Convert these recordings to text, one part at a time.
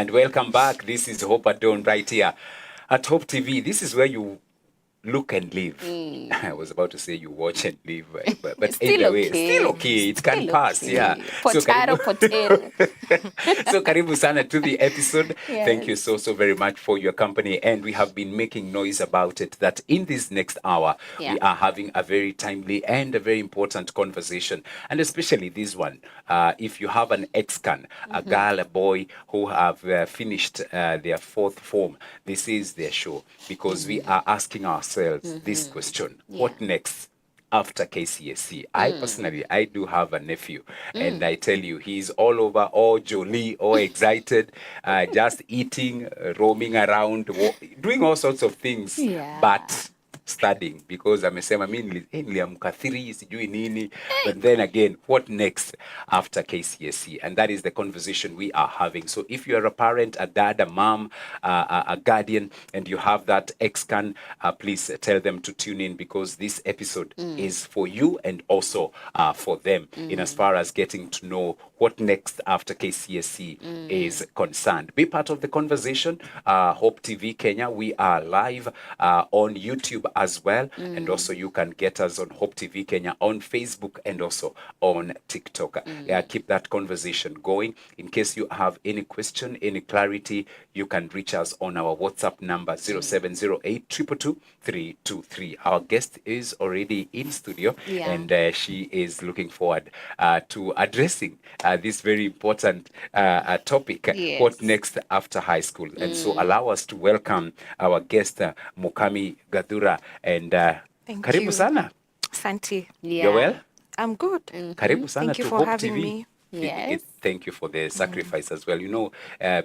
And welcome back. This is Hope at Dawn right here at Hope TV. This is where you look and live. I was about to say you watch and live, but either way, still okay. It can pass, yeah. So Potato, potato. so karibu sana to the episode. Yes. Thank you so very much for your company. And we have been making noise about it that in this next hour, we are having a very timely and a very important conversation. And especially this one, if you have an ex-can, a girl, a boy who have finished their fourth form, this is their show because we are asking ourselves this question: what next after KCSE? I personally, I do have a nephew, and I tell you, he's all over, all jolly, all excited, just eating, roaming around, doing all sorts of things, but studying, because amesema mi niliamka 3 sijui nini. But then again, what next after KCSE? And that is the conversation we are having. So if you are a parent, a dad, a mom, a guardian, and you have that ex-can, please tell them to tune in, because this episode is for you and also for them in as far as getting to know what next after KCSE is concerned. Be part of the conversation. Hope TV Kenya, we are live on YouTube as well. And also you can get us on Hope TV Kenya on Facebook and also on TikTok. Keep that conversation going. In case you have any question, any clarity, you can reach us on our WhatsApp number 0708 222 323. Our guest is already in studio, and she is looking forward to addressing this very important topic, what next after high school. And so allow us to welcome our guest, Mukami Gathura. And karibu sana. Santi. You're well? I'm good. Karibu sana Thank you to for Hope having TV. me. Yes. Thank you for the sacrifice as well. You know,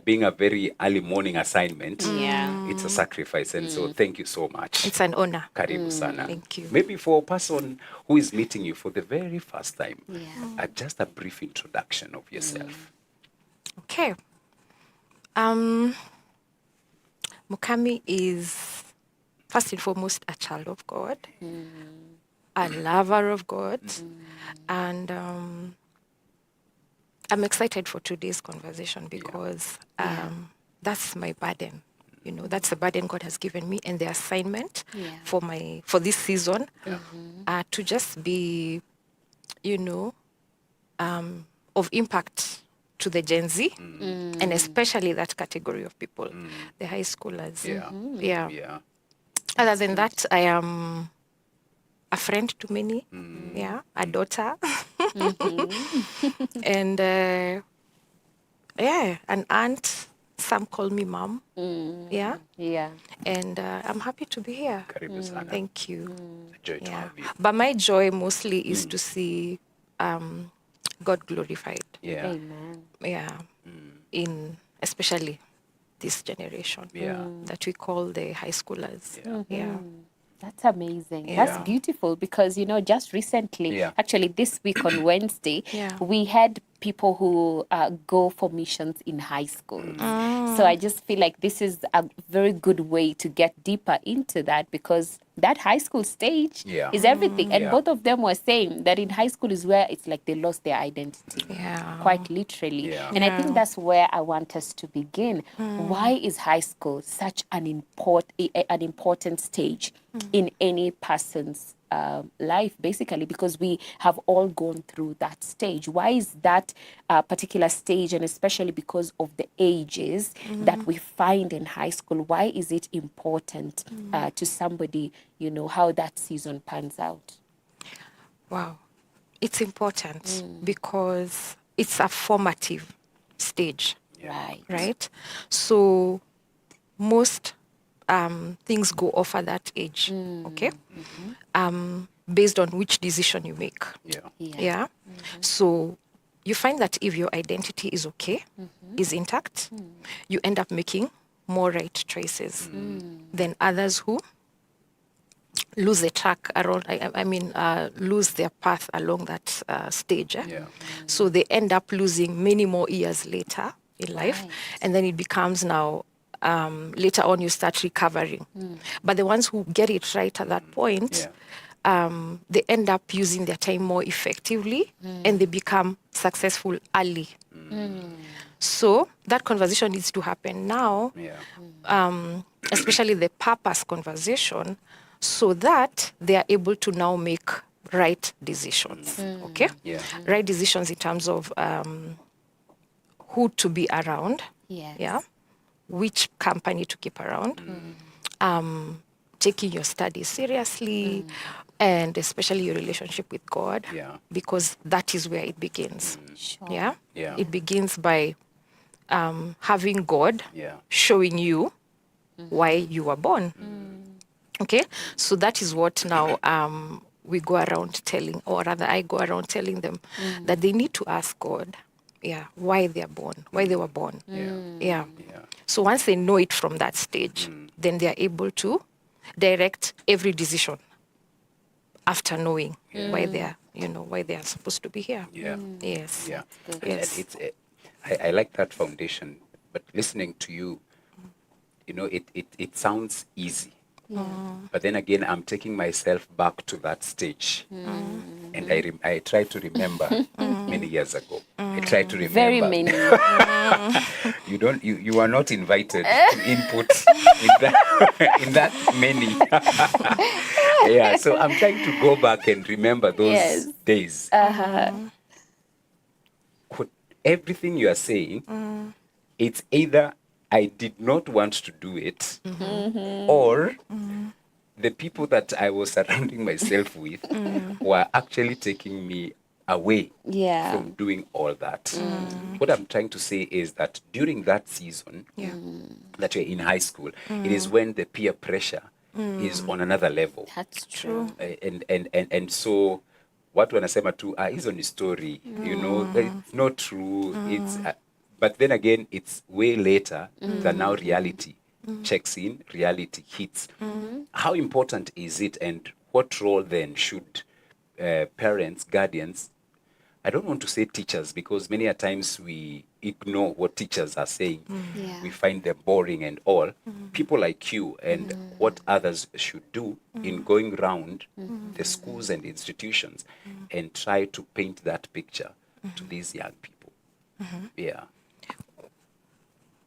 being a very early morning assignment, it's a sacrifice. And so thank you so much. It's an honor. Karibu sana. Thank you. Maybe for a person who is meeting you for the very first time, just a brief introduction of yourself. Okay. Mukami is first and foremost a child of God, a lover of God, and I'm excited for today's conversation because that's my burden. You know, that's the burden God has given me, and the assignment for this season to just be, you know, of impact to the Gen Z, and especially that category of people, the high schoolers. Other than that, I am a friend to many, a daughter, and an aunt. Some call me mom. And I'm happy to be here. Thank you. Joy to have you. But my joy mostly is to see God glorified. Amen. In especially this generation that we call the high schoolers. That's amazing. That's beautiful because, you know, just recently, actually this week on Wednesday, we had people who go for missions in high school. So I just feel like this is a very good way to get deeper into that, because that high school stage is everything. And both of them were saying that in high school is where it's like they lost their identity, quite literally. And I think that's where I want us to begin. Why is high school such an important stage in any person's life, basically? Because we have all gone through that stage. Why is that particular stage, and especially because of the ages that we find in high school, why is it important to somebody, you know, how that season pans out? Wow. It's important because it's a formative stage. Right? So most things go off at that age, okay? Based on which decision you make. So you find that if your identity is okay, is intact, you end up making more right choices than others who lose the track around, lose their path along that stage. So they end up losing many more years later in life, and then it becomes now later on you start recovering. But the ones who get it right at that point they end up using their time more effectively and they become successful early. So that conversation needs to happen now, especially the purpose conversation, so that they are able to now make right decisions. Okay? Right decisions in terms of who to be around. Yeah. Which company to keep around. Taking your studies seriously, and especially your relationship with God, because that is where it begins. Yeah? It begins by having God showing you why you were born. Okay? So that is what now we go around telling, or rather I go around telling them that they need to ask God, why they are born, why they were born. So once they know it from that stage, then they are able to direct every decision after knowing why they are, why they are supposed to be here. Yes. Yes. And I like that foundation, but listening to you, it sounds easy. But then again, I'm taking myself back to that stage. And I try to remember many years ago. I try to remember. Very many. You are not invited to input in that many. So I'm trying to go back and remember those days. Everything you are saying, it's either I did not want to do it, or the people that I was surrounding myself with were actually taking me away from doing all that. What I'm trying to say is that during that season that you're in high school, it is when the peer pressure is on another level. That's true. And so what wanasema tu hizo ni story, it's not true. It's but then again, it's way later than now reality checks in, reality hits. How important is it, and what role then should parents, guardians, I don't want to say teachers, because many a times we ignore what teachers are saying. We find them boring and all. People like you and what others should do in going around the schools and institutions and try to paint that picture to these young people.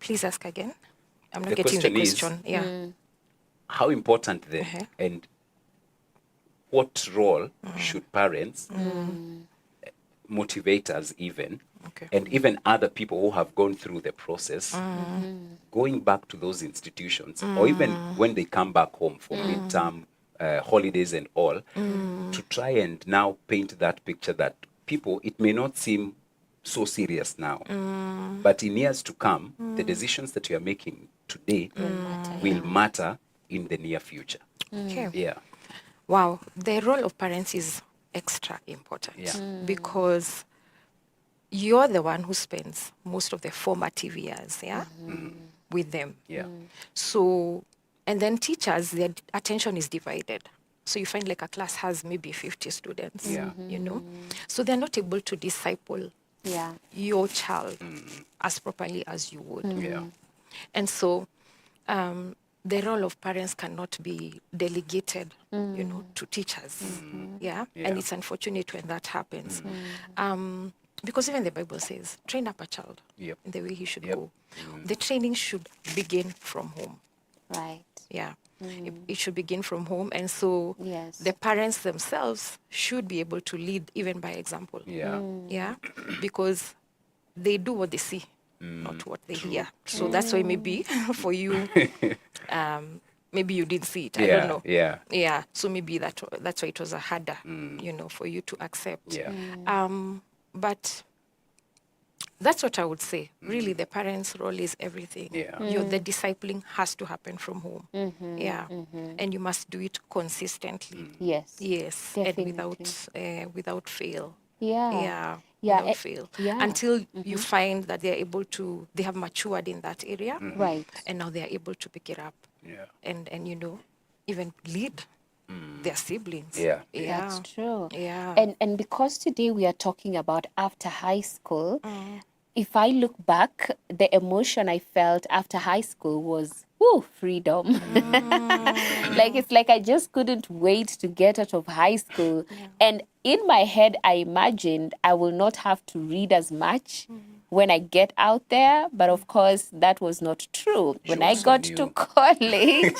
Please ask again. I'm not getting the question. How important then, and what role should parents, motivators even, and even other people who have gone through the process, going back to those institutions, or even when they come back home for midterm holidays and all, to try and now paint that picture that people, it may not seem so serious now, but in years to come, the decisions that you are making today will matter in the near future. Wow, the role of parents is extra important because you're the one who spends most of the formative years with them. So, and then teachers, their attention is divided. So you find like a class has maybe 50 students, so they're not able to disciple your child as properly as you would. And so the role of parents cannot be delegated, to teachers. And it's unfortunate when that happens. Because even the Bible says, train up a child in the way he should go. The training should begin from home. Right. It should begin from home. And so the parents themselves should be able to lead even by example. Because they do what they see, not what they hear. So that's why maybe for you, maybe you didn't see it. I don't know. So maybe that's why it was a harder, for you to accept. But that's what I would say. Really, the parents' role is everything. The discipling has to happen from home. And you must do it consistently. Yes, and without fail. Without fail. Until you find that they have matured in that area. Right. And now they are able to pick it up. And even lead their siblings. That's true. And because today we are talking about after high school, if I look back, the emotion I felt after high school was, freedom. Like, it's like I just couldn't wait to get out of high school. And in my head, I imagined I will not have to read as much when I get out there. But of course, that was not true. When I got to college,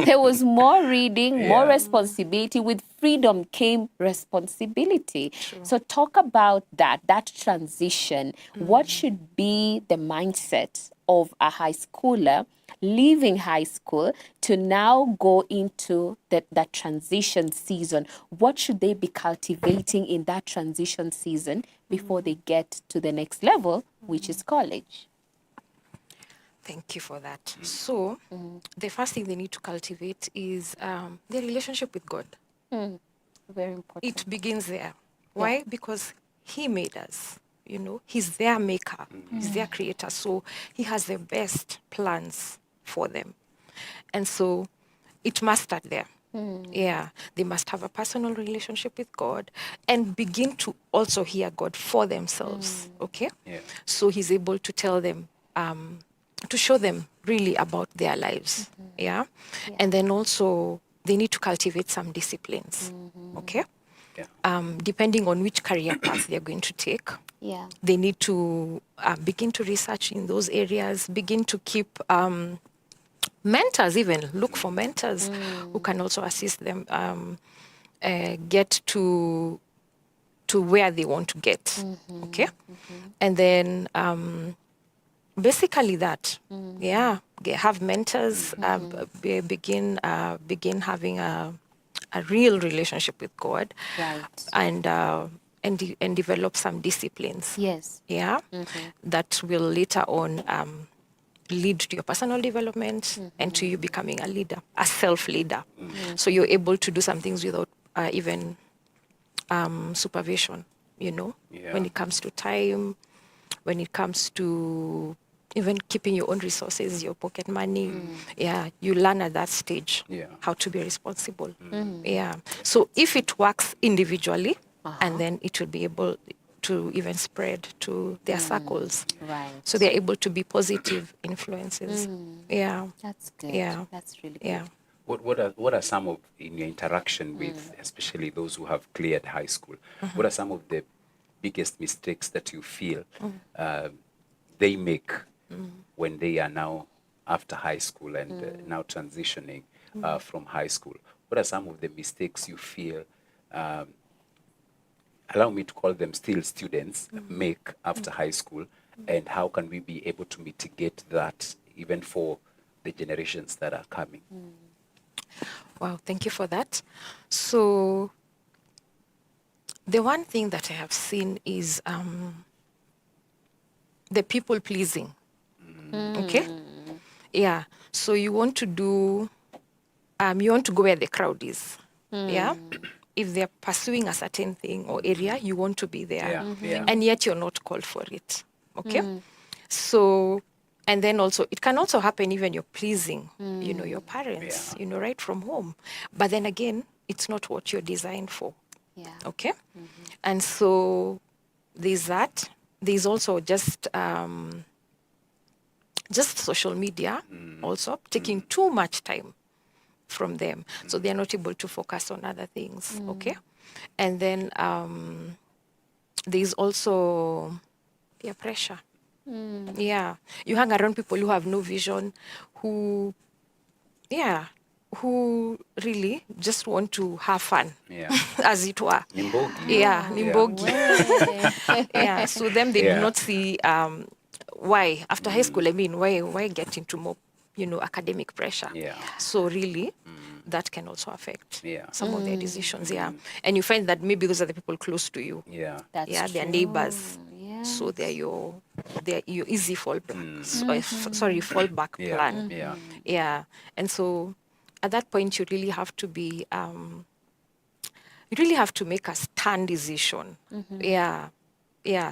there was more reading, more responsibility. With freedom came responsibility. So talk about that transition. What should be the mindset of a high schooler leaving high school to now go into that transition season? What should they be cultivating in that transition season before they get to the next level, which is college? Thank you for that. So the first thing they need to cultivate is their relationship with God. Very important. It begins there. Why? Because he made us. You know, he's their maker. He's their creator. So he has the best plans for them. And so it must start there. Yeah, they must have a personal relationship with God and begin to also hear God for themselves. Okay? Yeah. So he's able to tell them, to show them really about their lives. Yeah? And then also they need to cultivate some disciplines. Okay? Yeah. Depending on which career path they're going to take. They need to begin to research in those areas, begin to keep mentors, even look for mentors who can also assist them get to where they want to get. Okay? And then basically that, have mentors, begin having a real relationship with God, and develop some disciplines. That will later on lead to your personal development and to you becoming a leader, a self-leader. So you're able to do some things without even supervision, you know, when it comes to time, when it comes to even keeping your own resources, your pocket money. You learn at that stage how to be responsible. So if it works individually, and then it will be able to even spread to their circles. So they're able to be positive influences. That's good. That's really good. What are some of, in your interaction with, especially those who have cleared high school, what are some of the biggest mistakes that you feel they make when they are now after high school and now transitioning from high school? What are some of the mistakes you feel, allow me to call them still students, make after high school, and how can we be able to mitigate that even for the generations that are coming? Wow, thank you for that. So the one thing that I have seen is the people pleasing. Okay? Yeah. So you want to do, you want to go where the crowd is. Yeah? If they're pursuing a certain thing or area, you want to be there. And yet you're not called for it. Okay? So, and then also, it can also happen even you're pleasing, you know, your parents, you know, right from home. But then again, it's not what you're designed for. Okay? And so there's that. There's also just social media also taking too much time from them. So they're not able to focus on other things. Okay? And then there's also peer pressure. Yeah. You hang around people who have no vision, who really just want to have fun, as it were. Nimbogi. Nimbogi. So them, they do not see why, after high school, I mean, why get into more, you know, academic pressure? So really, that can also affect some of their decisions. And you find that maybe those are the people close to you. They're neighbors. So they're your easy fallback plan. And so at that point, you really have to be, you really have to make a stern decision.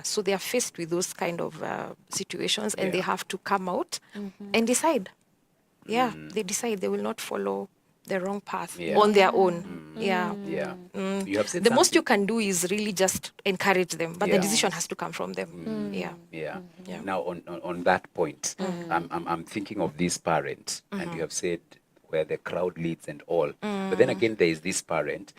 So they are faced with those kind of situations, and they have to come out and decide. They decide they will not follow the wrong path on their own. Yeah. You have said the most you can do is really just encourage them, but the decision has to come from them. Yeah. Now on that point, I'm thinking of this parent, and you have said where the crowd leads and all. But then again, there is this parent.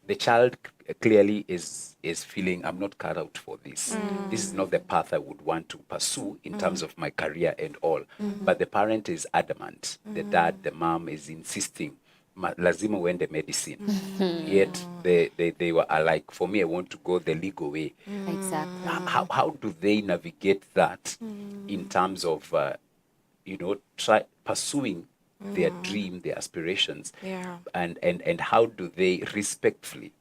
The child clearly is feeling, I'm not cut out for this. This is not the path I would want to pursue in terms of my career and all. But the parent is adamant. The dad, the mom is insisting, lazima uende medicine. Yet they were like, for me, I want to go the legal way. Exactly. How do they navigate that in terms of, pursuing their dream, their aspirations, and how do they respectfully,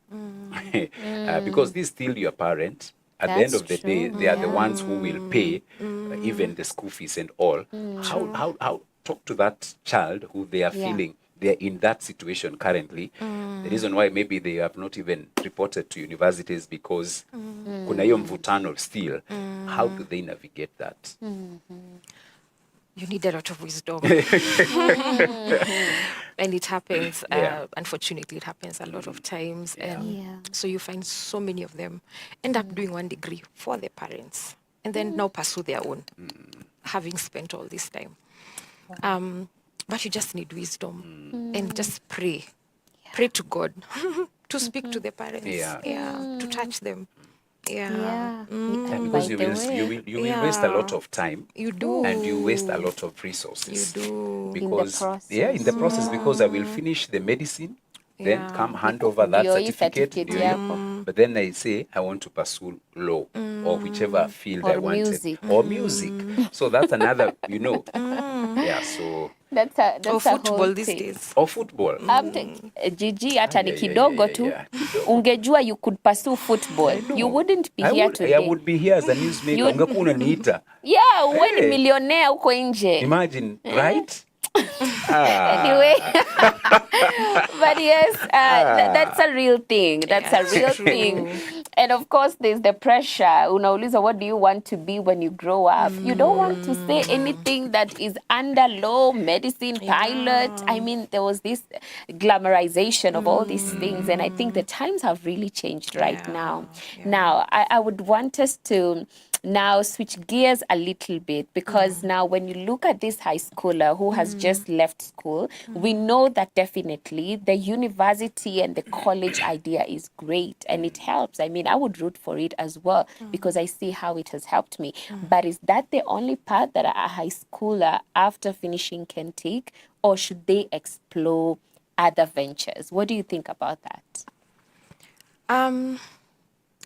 because this is still your parent. At the end of the day, they are the ones who will pay even the school fees and all. How talk to that child who they are feeling they're in that situation currently. The reason why maybe they have not even reported to universities because kuna hiyo mvutano still. How do they navigate that? You need a lot of wisdom. And it happens, unfortunately, it happens a lot of times. And so you find so many of them end up doing one degree for their parents and then now pursue their own, having spent all this time. But you just need wisdom and just pray. Pray to God to speak to the parents, to touch them. Because you will waste a lot of time. You do. And you waste a lot of resources. You do. Because in the process, because I will finish the medicine, then come hand over that certificate. But then I say I want to pursue law or whichever field I wanted. Music. Or music. So that's another, so that's or a football whole these thing. days. or football. Gigi, hata ni kidogo tu, ungejua you could pursue football, you wouldn't be here today. I would be here as a newsmaker. Ungekuwa unaniita. Yeah, wewe ni millionaire huko nje. Imagine, right? Anyway, but yes, that's a real thing. That's a real thing. And of course, there's the pressure. Unauliza, what do you want to be when you grow up? You don't want to say anything that is under law, medicine, pilot. I mean, there was this glamorization of all these things. And I think the times have really changed right now. Now, I would want us to now switch gears a little bit, because now when you look at this high schooler who has just left school, we know that definitely the university and the college idea is great and it helps. I mean, I would root for it as well because I see how it has helped me. But is that the only path that a high schooler after finishing can take, or should they explore other ventures? What do you think about that?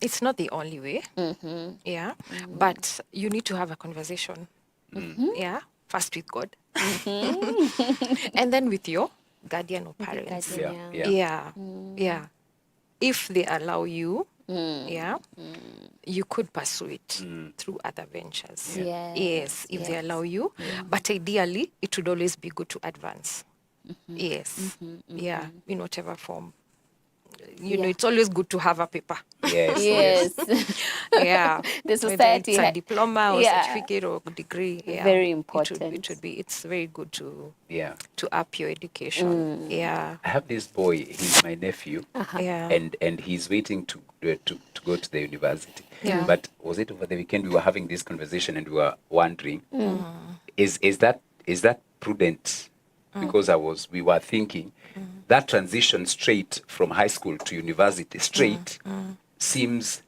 It's not the only way, but you need to have a conversation, first with God, and then with your guardian or parents. If they allow you, you could pursue it through other ventures. If they allow you, but ideally, it would always be good to advance. In whatever form. You know, it's always good to have a paper. Yes. The society. It's a diploma or certificate or degree. Very important. It would be. It's very good to up your education. I have this boy. He's my nephew. And he's waiting to go to the university. But was it over the weekend we were having this conversation and we were wondering, is that prudent? Because we were thinking that transition straight from high school to university seems,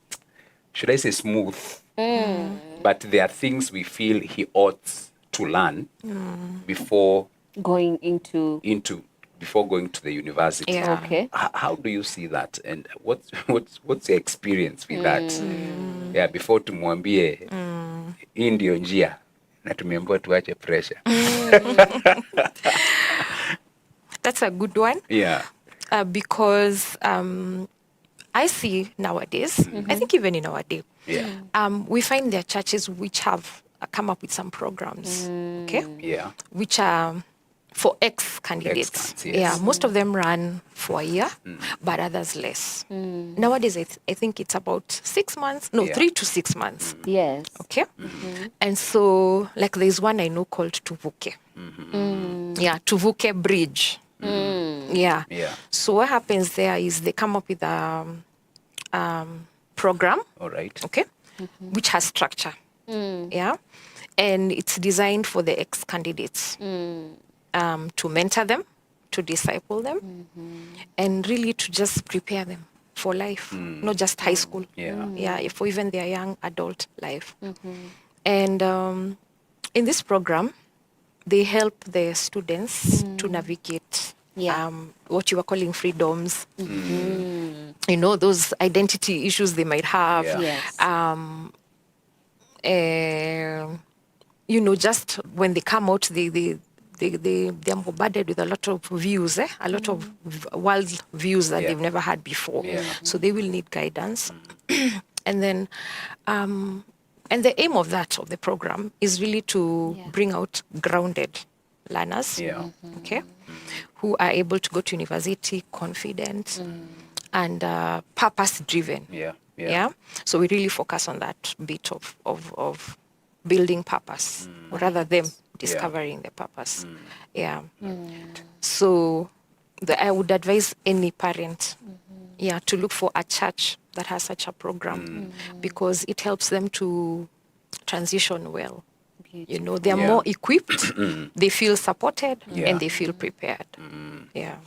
should I say, smooth? But there are things we feel he ought to learn before going into before going to the university. Okay. How do you see that, and what's your experience with that? Before tumwambie hii ndio njia na tumeambiwa tuache pressure. That's a good one. Because I see nowadays, I think even in our day, we find there are churches which have come up with some programs, which are for ex-candidates. Most of them run for a year, but others less. Nowadays, I think it's about 6 months, 3 to 6 months. Yes. Okay? And so, like, there's one I know called Tuvuke. Tuvuke Bridge. Yeah. So what happens there is they come up with a program. All right. Okay. Which has structure. Yeah. And it's designed for the ex-candidates to mentor them, to disciple them, and really to just prepare them for life, not just high school. Yeah, for even their young adult life. And in this program, they help the students to navigate what you were calling freedoms. You know, those identity issues they might have. You know, just when they come out, they're bombarded with a lot of views, a lot of world views that they've never had before. So they will need guidance. And then, and the aim of the program is really to bring out grounded learners, okay, who are able to go to university confident and purpose-driven. So we really focus on that bit of building purpose, or rather them discovering the purpose. So I would advise any parent to look for a church that has such a program because it helps them to transition well. You know, they're more equipped, they feel supported, and they feel prepared.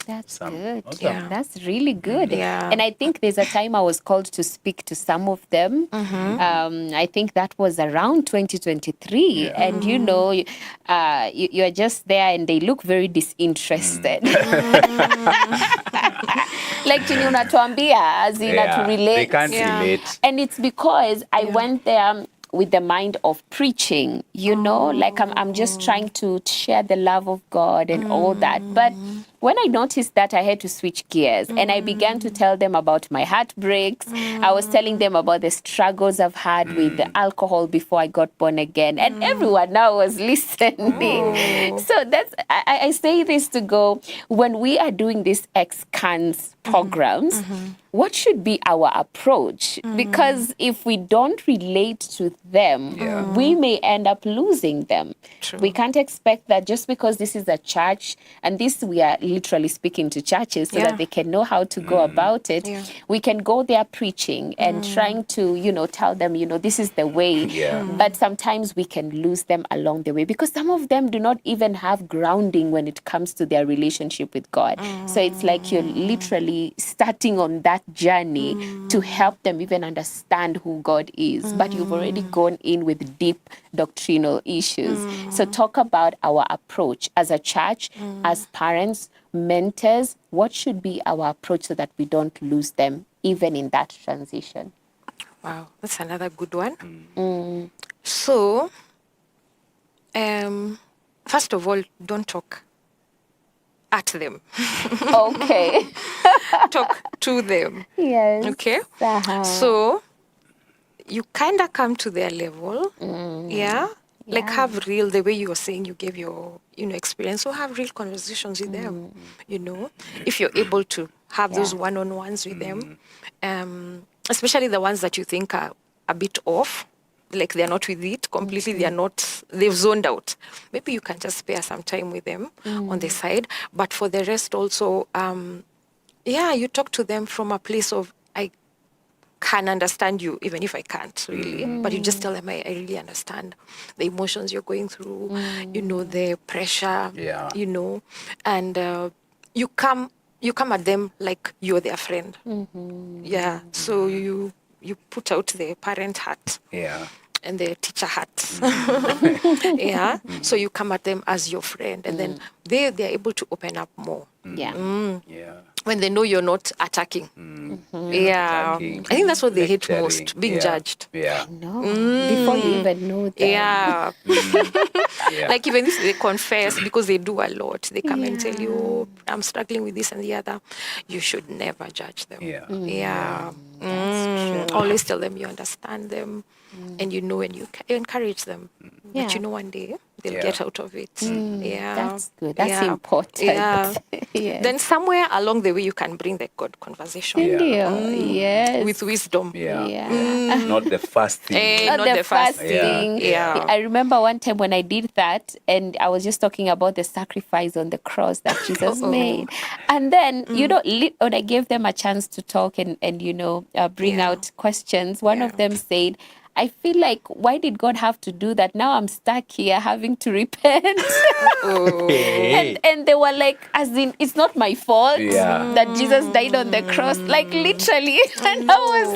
That's good. Awesome. That's really good. And I think there's a time I was called to speak to some of them. I think that was around 2023. And, you know, you're just there and they look very disinterested. Like, unatuambia, as in to relate. They can't relate. And it's because I went there with the mind of preaching, you know, like I'm just trying to share the love of God and all that. But when I noticed that, I had to switch gears and I began to tell them about my heartbreaks. I was telling them about the struggles I've had with the alcohol before I got born again. And everyone now was listening. So I say this to go, when we are doing these ex-cans programs, what should be our approach? Because if we don't relate to them, we may end up losing them. We can't expect that just because this is a church, and this we are literally speaking to churches so that they can know how to go about it. We can go there preaching and trying to, you know, tell them, you know, this is the way. But sometimes we can lose them along the way because some of them do not even have grounding when it comes to their relationship with God. So it's like you're literally starting on that journey to help them even understand who God is. But you've already gone in with deep doctrinal issues. So talk about our approach as a church, as parents, mentors. What should be our approach so that we don't lose them even in that transition? Wow, that's another good one. So, first of all, don't talk at them. Okay. Talk to them. Yes. Okay. So you kind of come to their level. Like have real, the way you were saying, you gave your, you know, experience. So have real conversations with them, you know, if you're able to have those one-on-ones with them, especially the ones that you think are a bit off, like they're not with it completely, they've zoned out. Maybe you can just spare some time with them on the side. But for the rest also, you talk to them from a place of, I can understand you, even if I can't really. But you just tell them, I really understand the emotions you're going through, you know, the pressure, you know, and you come at them like you're their friend. So you put out the parent hat. And the teacher hat. So you come at them as your friend, and then they're able to open up more. When they know you're not attacking. I think that's what they hate most, being judged. No, before you even know them. Like even if they confess, because they do a lot, they come and tell you, oh, I'm struggling with this and the other. You should never judge them. Always tell them you understand them, and you know, and you encourage them. But you know, one day they'll get out of it. That's good. That's important. Then somewhere along the way, you can bring the God conversation. Yes. With wisdom. Not the first thing. Not the first thing. I remember one time when I did that, and I was just talking about the sacrifice on the cross that Jesus made. And then, when I gave them a chance to talk and bring out questions, one of them said, I feel like, why did God have to do that? Now I'm stuck here having to repent. And they were like, as in, it's not my fault that Jesus died on the cross. Like, literally. And I was,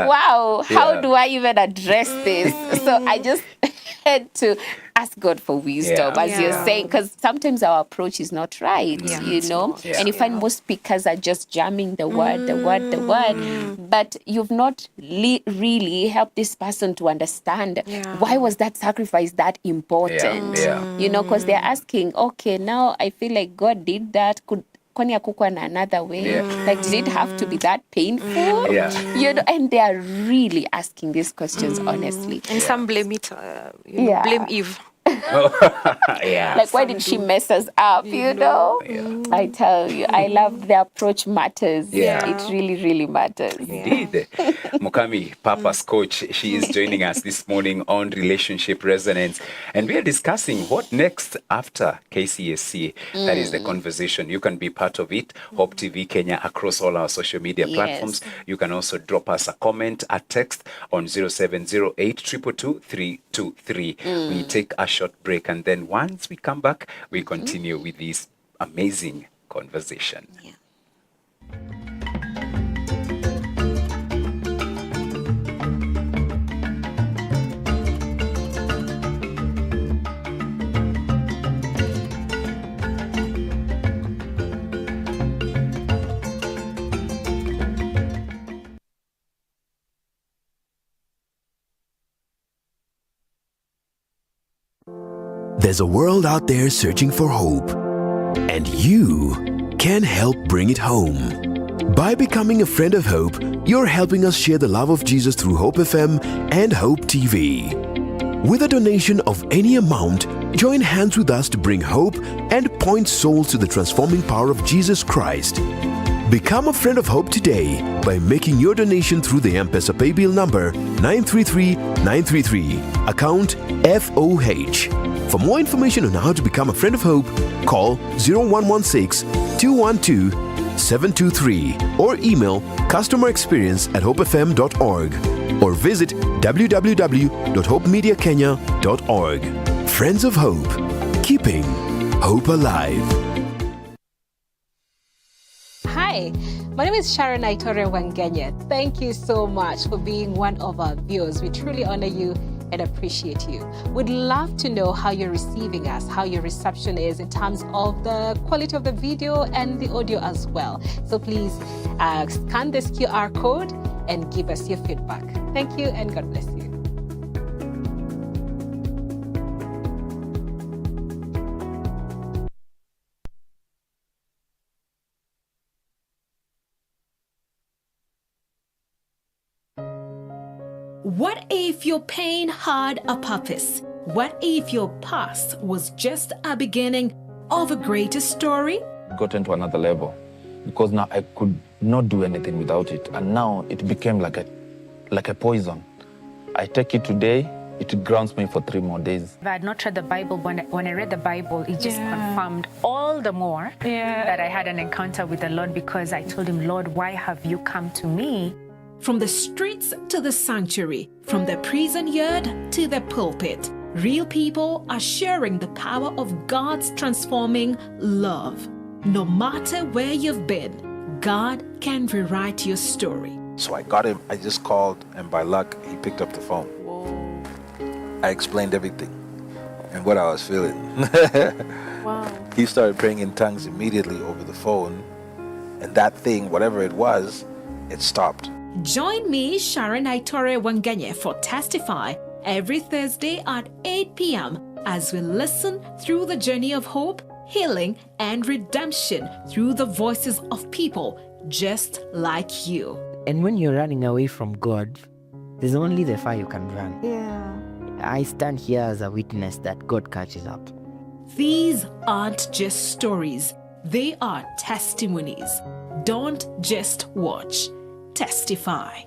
wow, how do I even address this? So I just had to ask God for wisdom, as you're saying, because sometimes our approach is not right, and you find most speakers are just jamming the word, but you've not really helped this person to understand why was that sacrifice that important, because they're asking, okay, now I feel like God did that, kwani hakukua na another way? Like, did it have to be that painful? And they are really asking these questions honestly. And some blame it, blame Eve. Like, why did she mess us up, I tell you, I love the approach matters. It really, really matters. Indeed. Mukami, Papa's coach, she is joining us this morning on Relationship Resonance, and we are discussing what next after KCSC. That is the conversation. You can be part of it. Hope TV Kenya across all our social media platforms. You can also drop us a comment, a text on 0708 222 323. We take a short break, and then once we come back, we continue with this amazing conversation. There's a world out there searching for hope, and you can help bring it home. By becoming a friend of Hope, you're helping us share the love of Jesus through Hope FM and Hope TV. With a donation of any amount, join hands with us to bring hope and point souls to the transforming power of Jesus Christ. Become a friend of Hope today by making your donation through the M-Pesa paybill number 933933, account FOH. For more information on how to become a friend of Hope, call 0116-212-723 or email customerexperience@hopefm.org or visit www.hopemediakenya.org. Friends of Hope, keeping hope alive. Hi, my name is Sharon Aitorre Wangenye. Thank you so much for being one of our viewers. We truly honor you and appreciate you. We'd love to know how you're receiving us, how your reception is in terms of the quality of the video and the audio as well. So please scan this QR code and give us your feedback. Thank you and God bless you. What if your pain had a purpose? What if your past was just a beginning of a greater story? Gotten to another level because now I could not do anything without it, and now it became like a poison. I take it today, it grounds me for 3 more days. If I had not read the Bible, when I read the Bible, it just confirmed all the more that I had an encounter with the Lord, because I told him, Lord, why have you come to me? From the streets to the sanctuary, from the prison yard to the pulpit, real people are sharing the power of God's transforming love. No matter where you've been, God can rewrite your story. So I got him, I just called, and by luck, he picked up the phone. Whoa. I explained everything and what I was feeling. Wow. He started praying in tongues immediately over the phone, and that thing, whatever it was, it stopped. Join me, Sharon Aitorre Wangenye, for Testify every Thursday at 8 p.m. as we listen through the journey of hope, healing, and redemption through the voices of people just like you. And when you're running away from God, there's only the fire you can run. Yeah. I stand here as a witness that God catches up. These aren't just stories, they are testimonies. Don't just watch, testify.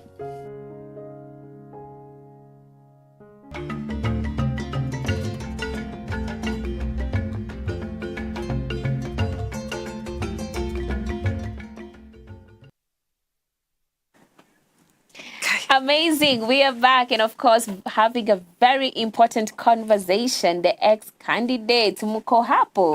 Amazing. We are back and of course having a very important conversation. The ex-candidates, Muko hapo.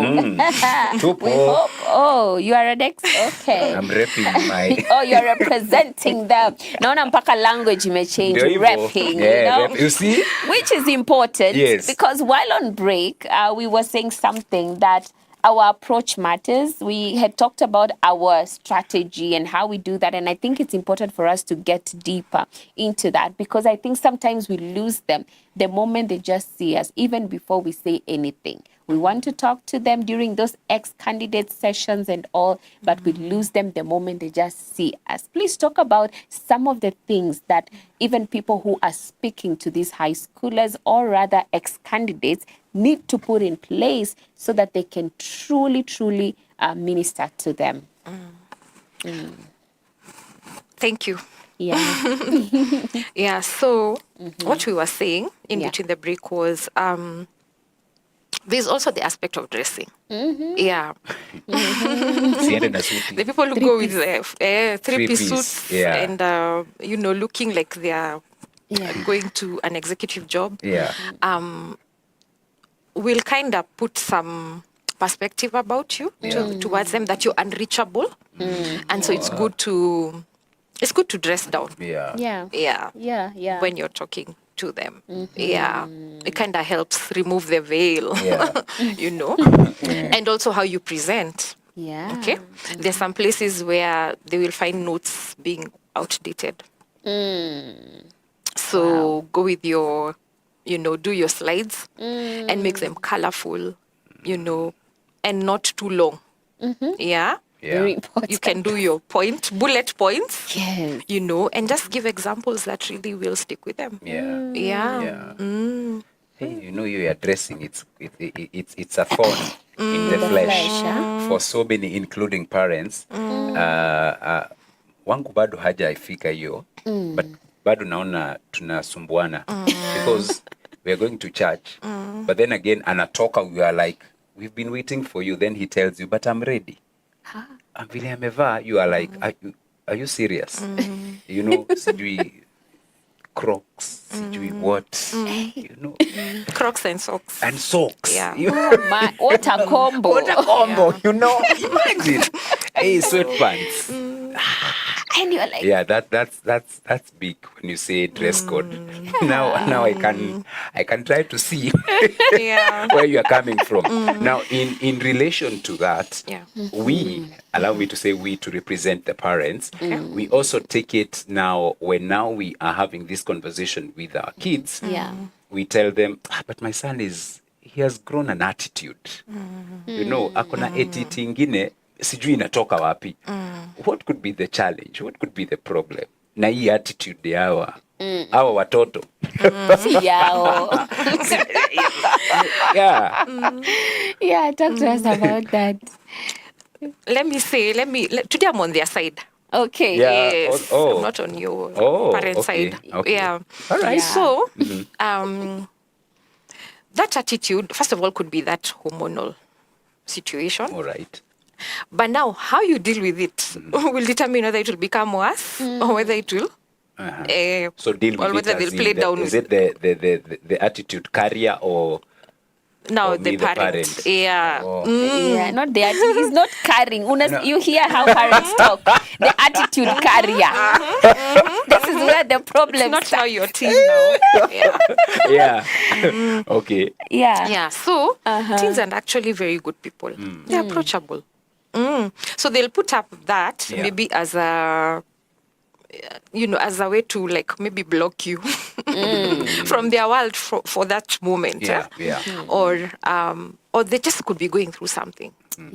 We hope. Oh, you are an ex. Okay. I'm repping my. Oh, you're representing them. Naona mpaka language may change. Repping. Yeah, you know? you see? Which is important. Yes. Because while on break, we were saying something that our approach matters. We had talked about our strategy and how we do that. And I think it's important for us to get deeper into that because I think sometimes we lose them the moment they just see us, even before we say anything. We want to talk to them during those ex-candidate sessions and all, but we lose them the moment they just see us. Please talk about some of the things that even people who are speaking to these high schoolers or rather ex-candidates need to put in place so that they can truly minister to them. Thank you. Yeah. Yeah, so what we were saying in between the break was there's also the aspect of dressing. Yeah. The people who go with three-piece suits and, you know, looking like they are going to an executive job. Yeah. Will kind of put some perspective about you towards them that you're unreachable. And so it's good to dress down. Yeah. When you're talking to them. Yeah. It kind of helps remove the veil, you know, and also how you present. Yeah. Okay. There's some places where they will find notes being outdated. So go with your, you know, do your slides and make them colorful, you know, and not too long. Yeah. Very important. You can do your bullet points, yes, you know, and just give examples that really will stick with them. Yeah. Hey, you know, you are dressing, it's a thorn in the flesh for so many, including parents. Wangu bado hajaifika hiyo, but bado naona tunasumbuana because we are going to church, but then again anatoka, we are like, we've been waiting for you, then he tells you, but I'm ready. Vile amevaa, you are like, are you serious? You know, sijui Crocs, sijui what, you know. Crocs and socks. And socks. Yeah. What a combo. What a combo, you know. Imagine. Hey, sweatpants. And you're like, yeah, that's big when you say dress code. Now I can try to see where you are coming from. Now in relation to that, we, allow me to say we, to represent the parents, we also take it now when we are having this conversation with our kids. We tell them, but my son he has grown an attitude. You know, akona attitude ingine sijui inatoka wapi. What could be the challenge? What could be the problem? Na hii attitude yawa watoto. Yeah, talk to us about that. Today I'm on their side. Okay. Yeah. Yes. I'm not on your parent side. Okay. Yeah. All right. So, that attitude, first of all, could be that hormonal situation. All right. But now, how you deal with it will determine whether it will become worse or whether it will. So deal with or whether it. they'll play down. Is it the attitude carrier or? No, or the parent. Yeah. Yeah, not the attitude. He's not carrying. You hear how parents talk. The attitude carrier. This is where the problem It's not how your team now. Yeah. Okay. Yeah. So teens are actually very good people. They're approachable. So they'll put up that maybe as a, you know, as a way to like maybe block you from their world for that moment. Or they just could be going through something.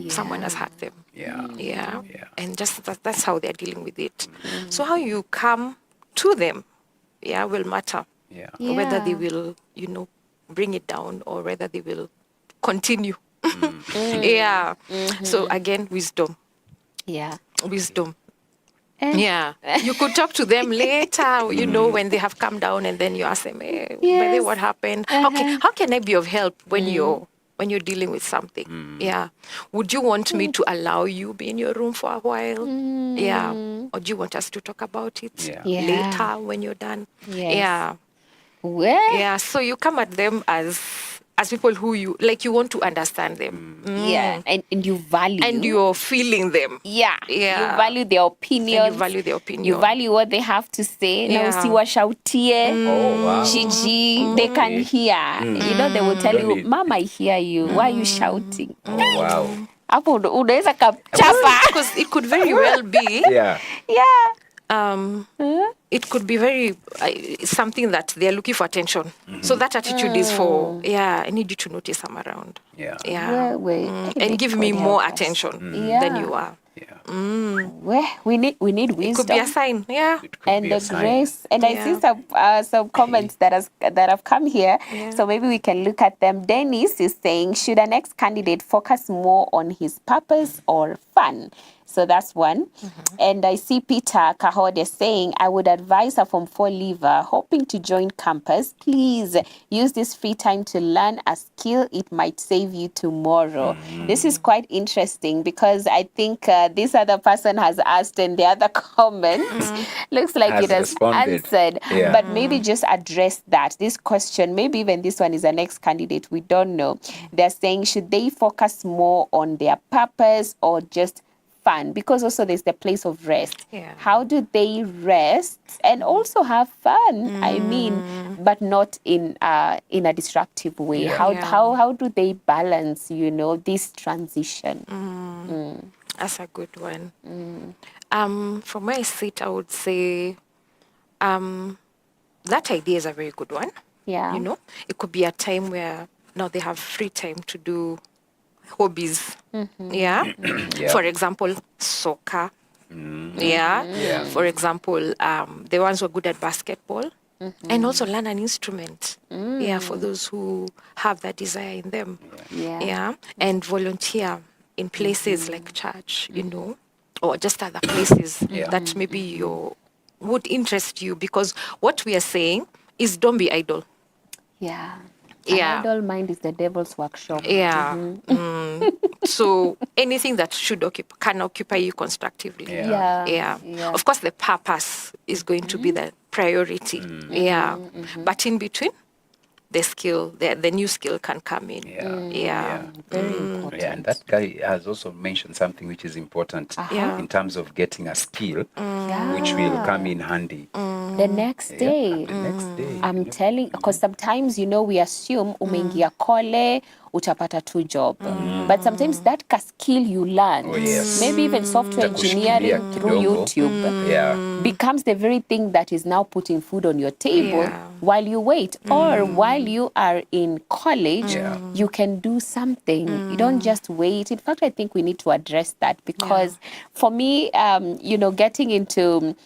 Someone has hurt them. Yeah. And just that's how they're dealing with it. So how you come to them, will matter. Or whether they will, bring it down, or whether they will continue. Yeah. So again, wisdom. Yeah. Wisdom. Yeah. You could talk to them later, when they have come down, and then you ask them, hey, by the way, what happened? Okay, how can I be of help when you're dealing with something? Yeah. Would you want me to allow you be in your room for a while? Yeah. Or do you want us to talk about it later when you're done? Yes. Yeah. Well, yeah. So you come at them as people who you want to understand them. Yeah, and you value. And you're feeling them. Yeah. Yeah. You value their opinions. And you value their opinion. You value what they have to say. Yeah. Now usiwashautie. Oh, wow. Gigi, they can hear. They will tell you, Really? Mama, I hear you. Why are you shouting? Oh, wow. Hapo unaweza kapchapa. Because it could very well be. Yeah. It could be very something that they're looking for attention. So that attitude is for, I need you to notice I'm around. Yeah. Yeah. And give me more attention than you are. Yeah. Well, we need wisdom. It could be a sign. Yeah. And the grace. And I see some comments that have come here. Yeah. So maybe we can look at them. Dennis is saying, should an ex-candidate focus more on his purpose or fun? So that's one. And I see Peter Kahode saying, I would advise a Form 4 leaver hoping to join campus, please use this free time to learn a skill. It might save you tomorrow. This is quite interesting because I think this other person has asked in the other comment. Looks like Has it has responded. answered. Yeah. But maybe just address this question. Maybe even this one is an ex-candidate. We don't know. They're saying, should they focus more on their purpose or just fun? Because also there's the place of rest. Yeah. How do they rest and also have fun? I mean, but not in a disruptive way. Yeah. How do they balance, this transition? That's a good one. From where I sit, I would say that idea is a very good one. Yeah. It could be a time where now they have free time to do hobbies. Yeah. For example, soccer. Yeah. For example, the ones who are good at basketball. And also learn an instrument. Yeah, for those who have that desire in them. Yeah. And volunteer in places like church, or just other places that maybe would interest you. Because what we are saying is don't be idle. Yeah. Yeah. An idle mind is the devil's workshop. Yeah. So anything that can occupy you constructively. Yeah. Of course, the purpose is going to be the priority. Yeah. But in between, the skill, the new skill can come in. Very important. Yeah, and that guy has also mentioned something which is important in terms of getting a skill, which will come in handy. The next day. The next day. I'm telling, because sometimes, we assume umeingia kole, utapata tu job. But sometimes that skill you learn, maybe even software engineering through YouTube, becomes the very thing that is now putting food on your table while you wait. Or while you are in college, you can do something. You don't just wait. In fact, I think we need to address that because for me, getting into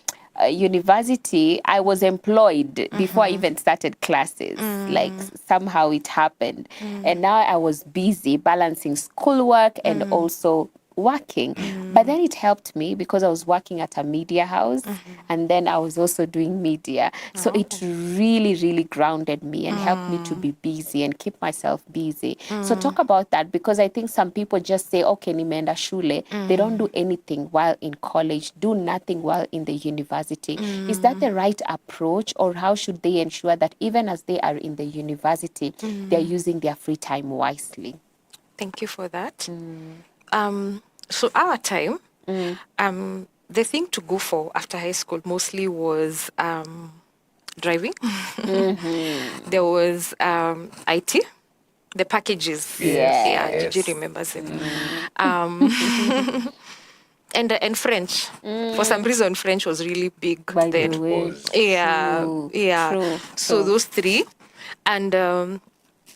university, I was employed before I even started classes. Like somehow it happened. And now I was busy balancing schoolwork and also working. But then it helped me because I was working at a media house and then I was also doing media. So it really, really grounded me and helped me to be busy and keep myself busy. So talk about that because I think some people just say, okay, nimeenda shule. They don't do anything while in college, do nothing while in the university. Is that the right approach or how should they ensure that even as they are in the university, they're using their free time wisely? Thank you for that. So our time, the thing to go for after high school mostly was driving. There was IT, the packages. Yes. Gigi remembers them. And French. For some reason, French was really big By then. the way. True. So those three. And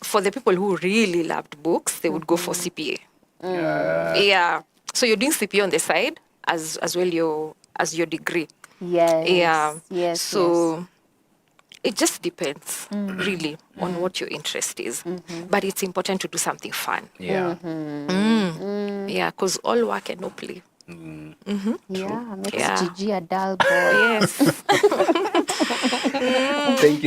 for the people who really loved books, they would go for CPA. So you're doing CPA on the side as well as your degree. Yes. So It just depends, really, on what your interest is. But it's important to do something fun. Yeah. Yeah, because all work and no play. Yeah, makes Yeah. Gigi a dull boy. Yes.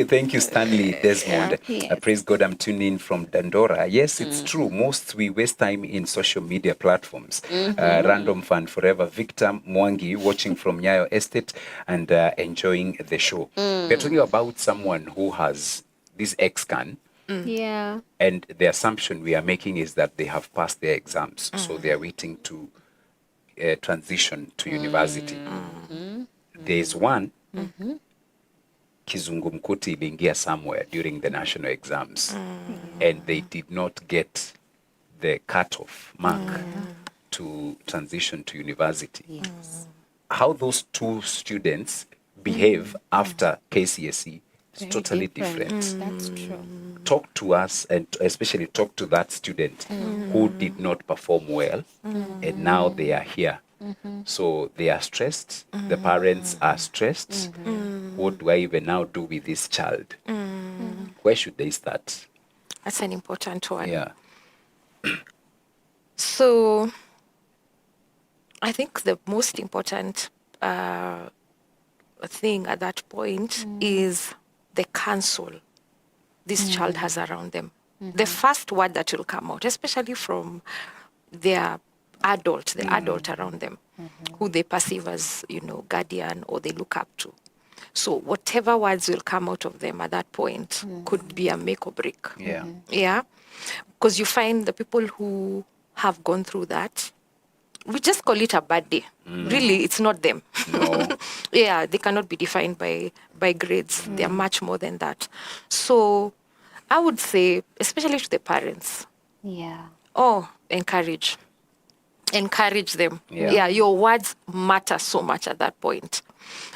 Thank you, Stanley Desmond. Yes. Praise God, I'm tuning in from Dandora. Yes, it's true. Most we waste time in social media platforms. Random Fan Forever, Victor Mwangi, watching from Nyayo Estate and enjoying the show. We're talking about someone who has this ex-can. Yeah. And the assumption we are making is that they have passed their exams, so they are waiting to transition to university. There's one, Kizungumkuti iliingia somewhere during the national exams, and they did not get the cutoff mark to transition to university. Yes. How those two students behave after KCSE is totally different. That's true. Talk to us, and especially talk to that student who did not perform well, and now they are here. So they are stressed, the parents are stressed. What do I even now do with this child? Where should they start? That's an important one. Yeah. So I think the most important thing at that point is the counsel this child has around them. The first word that will come out, especially from their adult, the adult around them, who they perceive as, guardian or they look up to. So whatever words will come out of them at that point could be a make or break. Yeah. Yeah. Because you find the people who have gone through that, we just call it a bad day. Really, it's not them. No. Yeah, they cannot be defined by grades. They are much more than that. So I would say, especially to the parents, encourage them. Yeah. Your words matter so much at that point,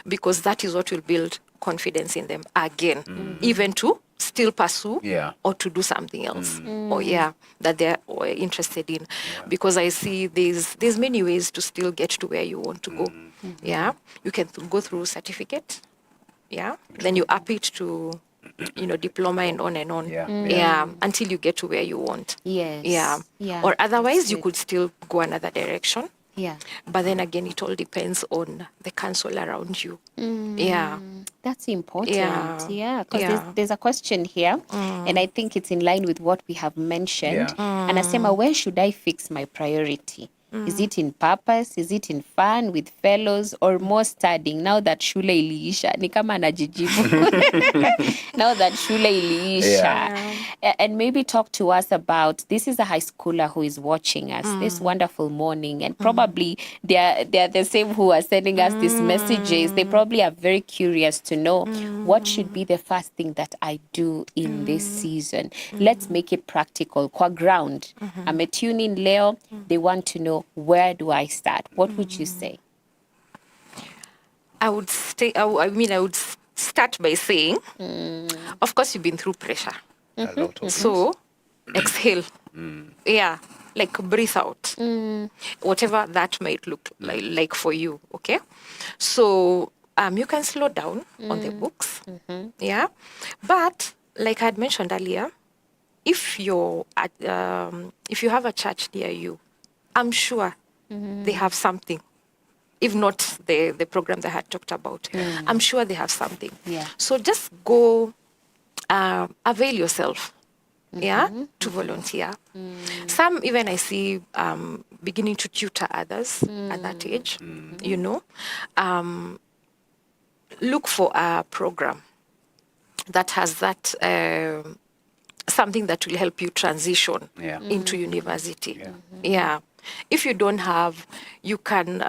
because that is what will build confidence in them again, even to still pursue or to do something else that they're interested in. Because I see there's many ways to still get to where you want to go. You can go through certificate, then you up it to diploma and on and on, until you get to where you want. Or otherwise you could still go another direction. But then again, it all depends on the counsel around you. That's important. Because there's a question here, and I think it's in line with what we have mentioned. And Asema, where should I fix my priority? Is it in purpose? Is it in fun with fellows, or more studying? Now that shule iliisha, ni kama anajijibu. Now that shule iliisha. And maybe talk to us about, this is a high schooler who is watching us this wonderful morning, and probably they're the same who are sending us these messages. They probably are very curious to know what should be the first thing that I do in this season. Let's make it practical. Kwa ground. I'm a tune in Leo. They want to know, where do I start? What would you say? I would start by saying, of course, you've been through pressure. So exhale. Like breathe out. Whatever that might look like for you. Okay. So you can slow down on the books. But like I had mentioned earlier, if you have a church near you, I'm sure they have something. If not the program that I had talked about, I'm sure they have something. So just go, avail yourself, to volunteer. Some even I see beginning to tutor others at that age. Look for a program that has that something that will help you transition into university. If you don't have, you can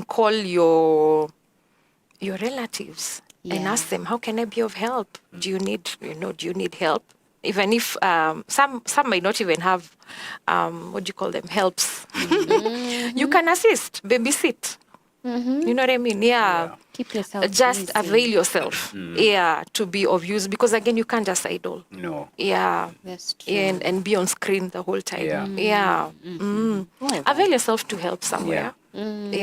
call your relatives and ask them, how can I be of help? Do you need help? Even if some might not even have helps. You can assist, babysit. You know what I mean? Keep yourself just busy. Avail yourself to be of use, because again, you can't just idle. No. That's true. And be on screen the whole time. Avail yourself to help somewhere. In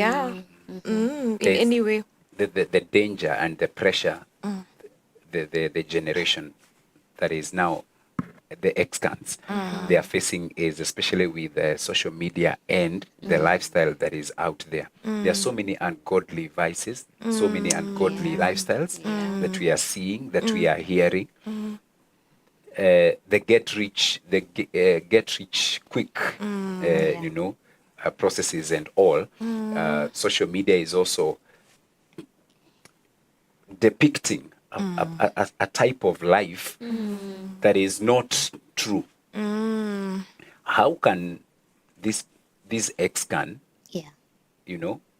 any way. The danger and the pressure the generation that is now the ex-cons they are facing is, especially with social media and the lifestyle that is out there. There are so many ungodly vices, so many ungodly lifestyles that we are seeing, that we are hearing. The get rich quick, processes and all. Social media is also depicting a type of life that is not true. How can this ex-can,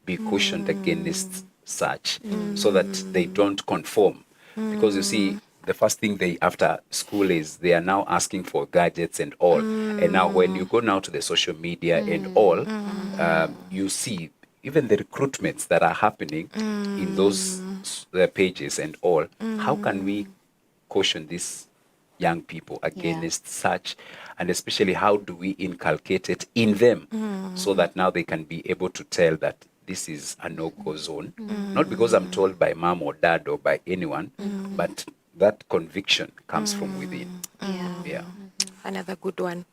be cautioned against such so that they don't conform? Because you see, the first thing they after school is they are now asking for gadgets and all. And now when you go now to the social media and all, you see even the recruitments that are happening in those pages and all. How can we caution these young people against such? And especially, how do we inculcate it in them so that now they can be able to tell that this is a no-go zone? Not because I'm told by mom or dad or by anyone, but that conviction comes from within. Yeah. Another good one.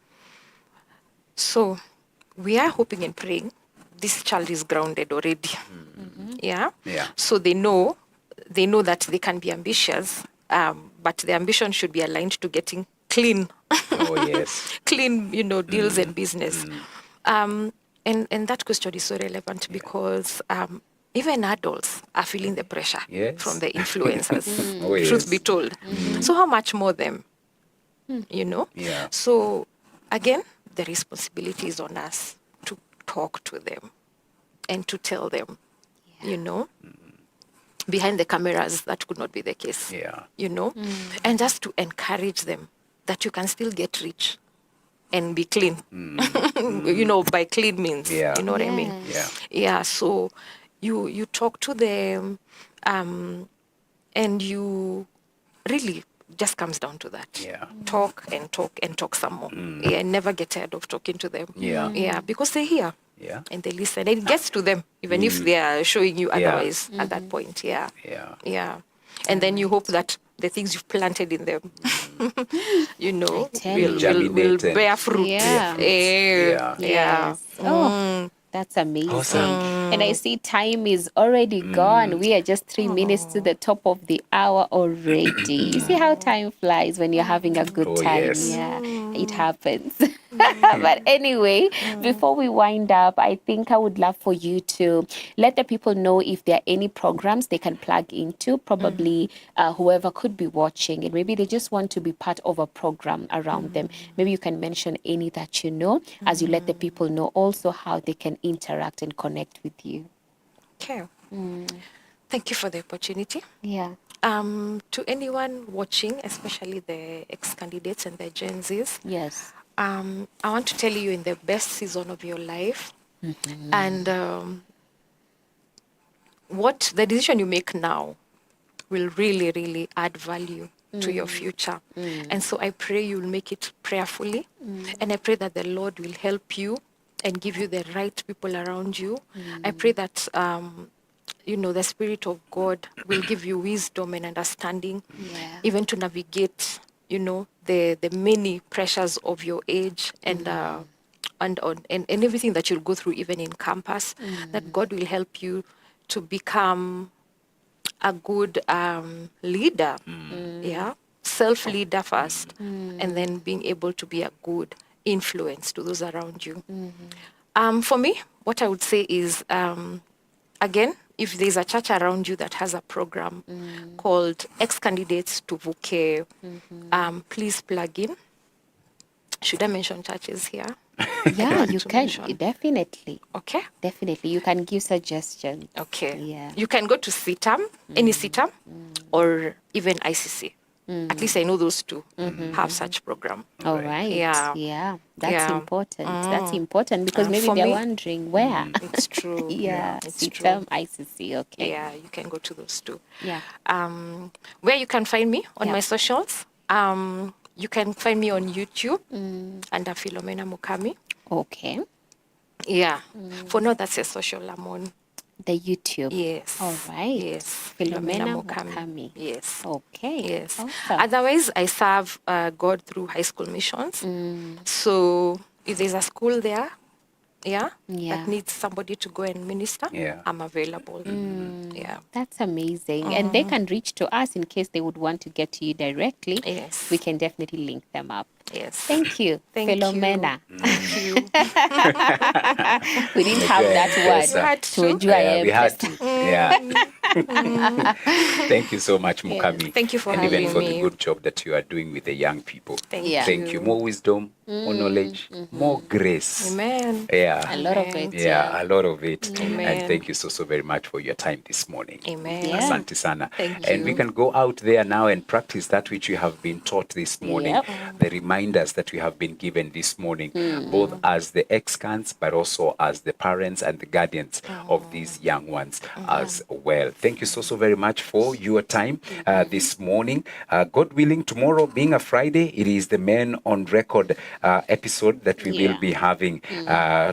So we are hoping and praying this child is grounded already. Yeah. So they know that they can be ambitious, but the ambition should be aligned to getting clean. Oh yes. Clean, deals and business. And that question is so relevant because even adults are feeling the pressure from the influencers. Oh, yes. Truth be told. So how much more them? Yeah. So again, the responsibility is on us to talk to them and to tell them, behind the cameras, that could not be the case. And just to encourage them that you can still get rich and be clean. By clean means, you know what I mean? Yeah. So you talk to them, and you really just comes down to that. Talk and talk and talk some more. Never get tired of talking to them. Because they hear. And they listen. And it gets to them, even if they are showing you otherwise at that point. And then you hope that the things you've planted in them, will bear fruit. That's amazing. Awesome. And I see time is already gone. We are just 3 minutes to the top of the hour already. You see how time flies when you're having a good time. Yes. Yeah, it happens. But anyway, before we wind up, I think I would love for you to let the people know if there are any programs they can plug into, probably whoever could be watching, and maybe they just want to be part of a program around them. Maybe you can mention any that you know as you let the people know also how they can interact and connect with you. Okay. Thank you for the opportunity. Yeah. To anyone watching, especially the ex-candidates and the Gen Zs, yes, I want to tell you in the best season of your life, and what the decision you make now will really, really add value to your future. And so I pray you'll make it prayerfully, and I pray that the Lord will help you and give you the right people around you. I pray that the Spirit of God will give you wisdom and understanding, even to navigate, the many pressures of your age and everything that you'll go through, even in campus. That God will help you to become a good leader, self-leader first, and then being able to be a good influence to those around you. For me, what I would say is, again, if there's a church around you that has a program called Ex-Candidates to Vouquet, please plug in. Should I mention churches here? Yeah, you can. Definitely. Okay. Definitely. You can give suggestions. Okay. Yeah. You can go to CITAM, any CITAM, or even ICC. At least I know those two have such program. All right. Yeah. That's important. That's important because maybe they're wondering where. It's true. It's CITAM, ICC. Okay. Yeah, you can go to those two. Yeah. Where you can find me on my socials. You can find me on YouTube under Philomena Mukami. Okay. Yeah. For now, that's a social I'm on. The YouTube. Yes. All right. Yes. Philomena Mukami. Yes. Okay. Yes. Awesome. Otherwise, I serve God through high school missions. So if there's a school there, that needs somebody to go and minister, I'm available. Yeah. That's amazing. And they can reach to us in case they would want to get to you directly. Yes. We can definitely link them up. Yes. Thank you, Philomena. Thank you. We didn't have that word to enjoy. We had to. Thank you so much, Mukami. Yes. Thank you for and having even for me. the good job that you are doing with the young people. Thank you. More wisdom, more knowledge, more grace. Amen. Yeah. A lot of it. Yeah, a lot of it. Amen. And thank you so very much for your time this morning. Amen. Asante sana. Thank And you. we can go out there now and practice that which you have been taught this morning. The reminders that we have been given this morning, both as the ex-cans, but also as the parents and the guardians of these young ones as well. Thank you so very much for your time this morning. God willing, tomorrow being a Friday, it is the Men on Record episode that we will be having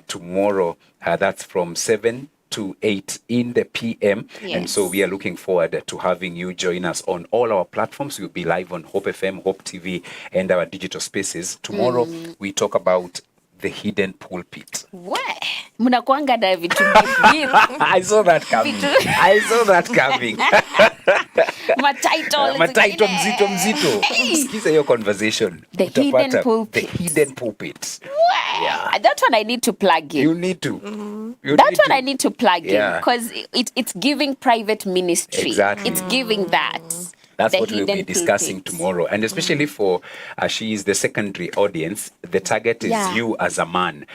tomorrow. That's from 7 to 8 in the PM. And so we are looking forward to having you join us on all our platforms. We'll be live on Hope FM, Hope TV, and our digital spaces. Tomorrow, we talk about the hidden pulpit. Mnakuanga na vitu I saw that coming. I saw that coming. Mataito mzito. Sikiza your conversation. The hidden pulpit. The hidden pulpit. Yeah. That one I need to plug in. You need to. I need to plug in because it's giving private ministry. Exactly. It's giving that. That's what we'll be discussing tomorrow. And especially for, she is the secondary audience, the target is you as a man.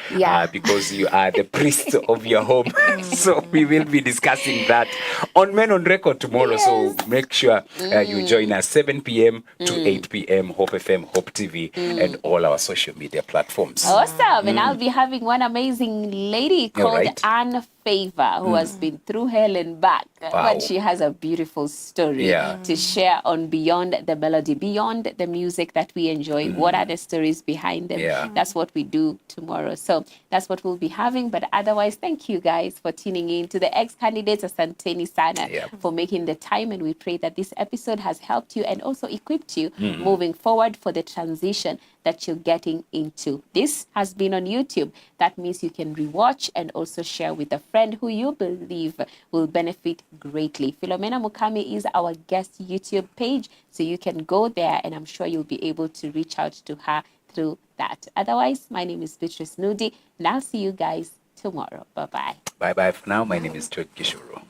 Because you are the priest of your home. So we will be discussing that on Men on Record tomorrow. So make sure you join us 7 p.m. to 8 p.m. Hope FM, Hope TV, and all our social media platforms. Awesome. And I'll be having one amazing lady called Anne Favor, who has been through hell and back. But she has a beautiful story to share on Beyond the Melody, beyond the music that we enjoy. What are the stories behind them? That's what we do tomorrow. So that's what we'll be having. But otherwise, thank you guys for tuning in. To the ex-candidates, Asanteni Sana for making the time. And we pray that this episode has helped you and also equipped you moving forward for the transition that you're getting into. This has been on YouTube. That means you can rewatch and also share with a friend who you believe will benefit greatly. Philomena Mukami is our guest YouTube page, so you can go there and I'm sure you'll be able to reach out to her through that. Otherwise, my name is Beatrice Nudi, and I'll see you guys tomorrow. Bye-bye. Bye-bye for now. My name is George Gishuru.